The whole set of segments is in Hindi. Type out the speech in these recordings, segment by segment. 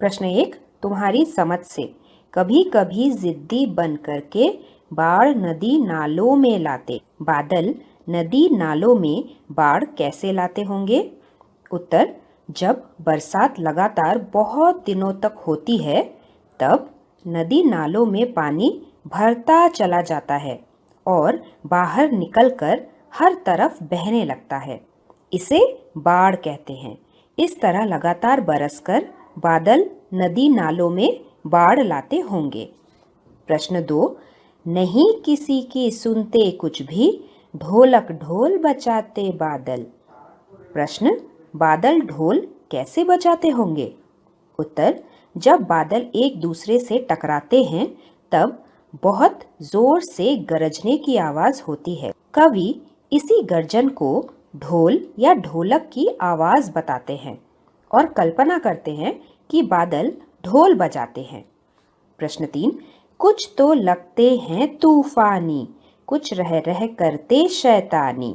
प्रश्न 1, तुम्हारी समझ से कभी कभी जिद्दी बन करके बाढ़ नदी नालों में लाते बादल नदी नालों में बाढ़ कैसे लाते होंगे? उत्तर, जब बरसात लगातार बहुत दिनों तक होती है तब नदी नालों में पानी भरता चला जाता है और बाहर निकलकर हर तरफ बहने लगता है। इसे बाढ़ कहते हैं। इस तरह लगातार बरसकर बादल नदी नालों में बाढ़ लाते होंगे। प्रश्न 2, नहीं किसी की सुनते कुछ भी, ढोलक ढोल बजाते बादल। प्रश्न, बादल ढोल कैसे बजाते होंगे? उत्तर, जब बादल एक दूसरे से टकराते हैं तब बहुत जोर से गरजने की आवाज होती है। कवि इसी गर्जन को ढोल या ढोलक की आवाज बताते हैं और कल्पना करते हैं कि बादल ढोल बजाते हैं। प्रश्न 3, कुछ तो लगते हैं तूफानी, कुछ रह रह करते शैतानी।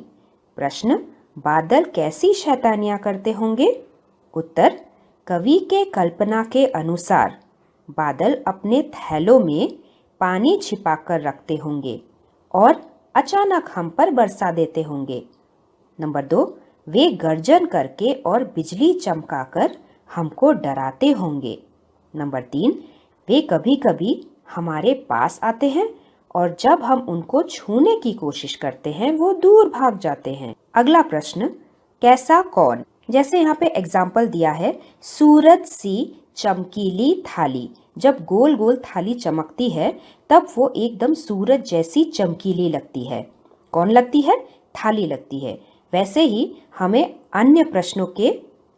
प्रश्न, बादल कैसी शैतानियां करते होंगे? उत्तर, कवि के कल्पना के अनुसार बादल अपने थैलों में पानी छिपाकर रखते होंगे और अचानक हम पर बरसा देते होंगे। नंबर 2, वे गर्जन करके और बिजली चमकाकर हमको डराते होंगे। नंबर 3, वे कभी कभी हमारे पास आते हैं और जब हम उनको छूने की कोशिश करते हैं वो दूर भाग जाते हैं। अगला प्रश्न, कैसा कौन? जैसे यहाँ पे एग्जाम्पल दिया है, सूरज सी चमकीली थाली। जब गोल गोल थाली चमकती है तब वो एकदम सूरज जैसी चमकीली लगती है। कौन लगती है? थाली लगती है। वैसे ही हमें अन्य प्रश्नों के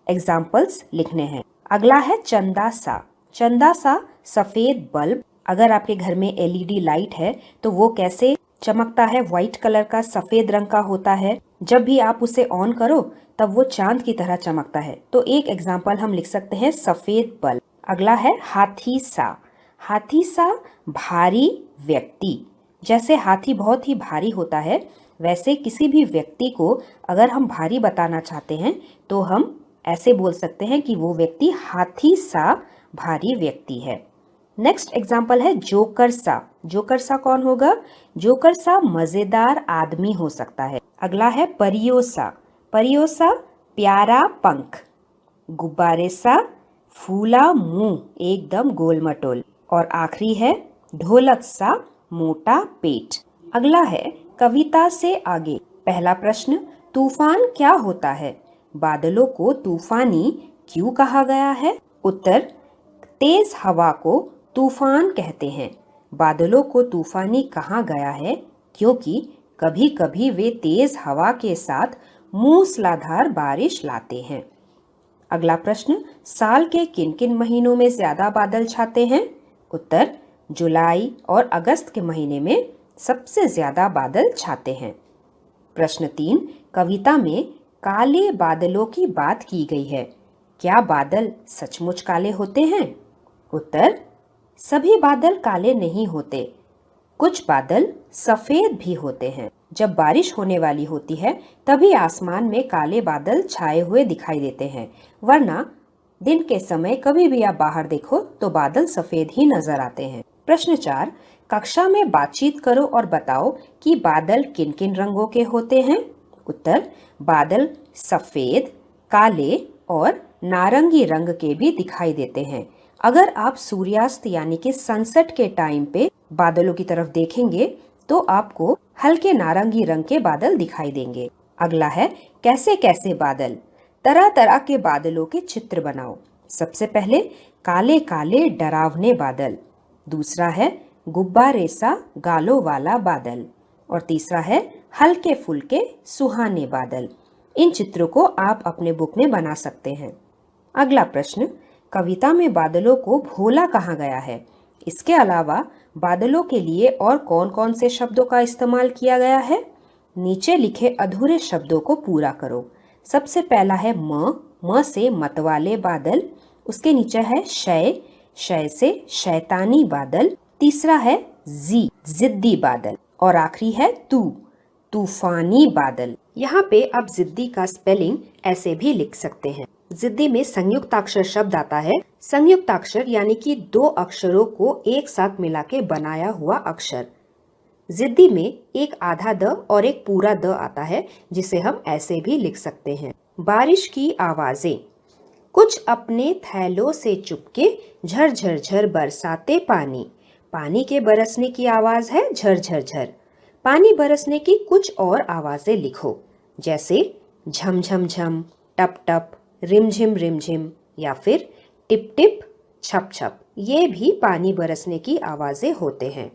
एग्जाम्पल्स लिखने हैं। अगला है चंदा सा। चंदा सा सफेद बल्ब। अगर आपके घर में एलईडी लाइट है तो वो कैसे चमकता है? व्हाइट कलर का, सफेद रंग का होता है। जब भी आप उसे ऑन करो तब वो चांद की तरह चमकता है। तो एक एग्जाम्पल हम लिख सकते हैं सफेद बल्ब। अगला है हाथी सा। हाथी सा भारी व्यक्ति। जैसे हाथी बहुत ही भारी होता है वैसे किसी भी व्यक्ति को अगर हम भारी बताना चाहते हैं तो हम ऐसे बोल सकते हैं कि वो व्यक्ति हाथी सा भारी व्यक्ति है। नेक्स्ट एग्जाम्पल है जोकर सा। जोकर सा कौन होगा? जोकर सा मजेदार आदमी हो सकता है। अगला है परियों सा। परियों सा प्यारा पंख। गुब्बारे सा फूला मुंह, एकदम गोल मटोल। और आखिरी है ढोलक सा मोटा पेट। अगला है कविता से आगे। पहला प्रश्न, तूफान क्या होता है? बादलों को तूफानी क्यों कहा गया है? उत्तर, तेज हवा को तूफान कहते हैं। बादलों को तूफानी कहा गया है क्योंकि कभी कभी वे तेज हवा के साथ मूसलाधार बारिश लाते हैं। अगला प्रश्न, साल के किन किन महीनों में ज्यादा बादल छाते हैं? उत्तर, जुलाई और अगस्त के महीने में सबसे ज्यादा बादल छाते हैं। प्रश्न 3, कविता में काले बादलों की बात की गई है। क्या बादल सचमुच काले होते हैं? उत्तर, सभी बादल काले नहीं होते। कुछ बादल सफेद भी होते हैं। जब बारिश होने वाली होती है तभी आसमान में काले बादल छाए हुए दिखाई देते हैं, वरना दिन के समय कभी भी आप बाहर देखो तो बादल सफेद ही नजर आते हैं। प्रश्न 4, कक्षा में बातचीत करो और बताओ कि बादल किन किन रंगों के होते हैं। उत्तर, बादल सफेद, काले और नारंगी रंग के भी दिखाई देते हैं। अगर आप सूर्यास्त यानी कि सनसेट के टाइम पे बादलों की तरफ देखेंगे तो आपको हल्के नारंगी रंग के बादल दिखाई देंगे। अगला है कैसे कैसे बादल। तरह तरह के बादलों के चित्र बनाओ। सबसे पहले काले काले डरावने बादल। दूसरा है गुब्बारे सा गालों वाला बादल। और तीसरा है हल्के फुल्के सुहाने बादल। इन चित्रों को आप अपने बुक में बना सकते हैं। अगला प्रश्न, कविता में बादलों को भोला कहा गया है। इसके अलावा बादलों के लिए और कौन कौन से शब्दों का इस्तेमाल किया गया है? नीचे लिखे अधूरे शब्दों को पूरा करो। सबसे पहला है म से मतवाले बादल। उसके नीचे है शय, शय से शैतानी बादल। तीसरा है जिद्दी बादल और आखिरी है तूफानी बादल। यहाँ पे आप जिद्दी का स्पेलिंग ऐसे भी लिख सकते हैं। जिद्दी में संयुक्ताक्षर शब्द आता है। संयुक्ताक्षर यानी कि दो अक्षरों को एक साथ मिला के बनाया हुआ अक्षर। जिद्दी में एक आधा द और एक पूरा द आता है, जिसे हम ऐसे भी लिख सकते हैं। बारिश की आवाजें। कुछ अपने थैलों से चुपके झर झर झर बरसाते पानी। पानी के बरसने की आवाज है झर झर झर। पानी बरसने की कुछ और आवाजें लिखो, जैसे झम झम झम, टप टप, रिमझिम रिमझिम या फिर टिप टिप, छप छप। ये भी पानी बरसने की आवाजें होते हैं।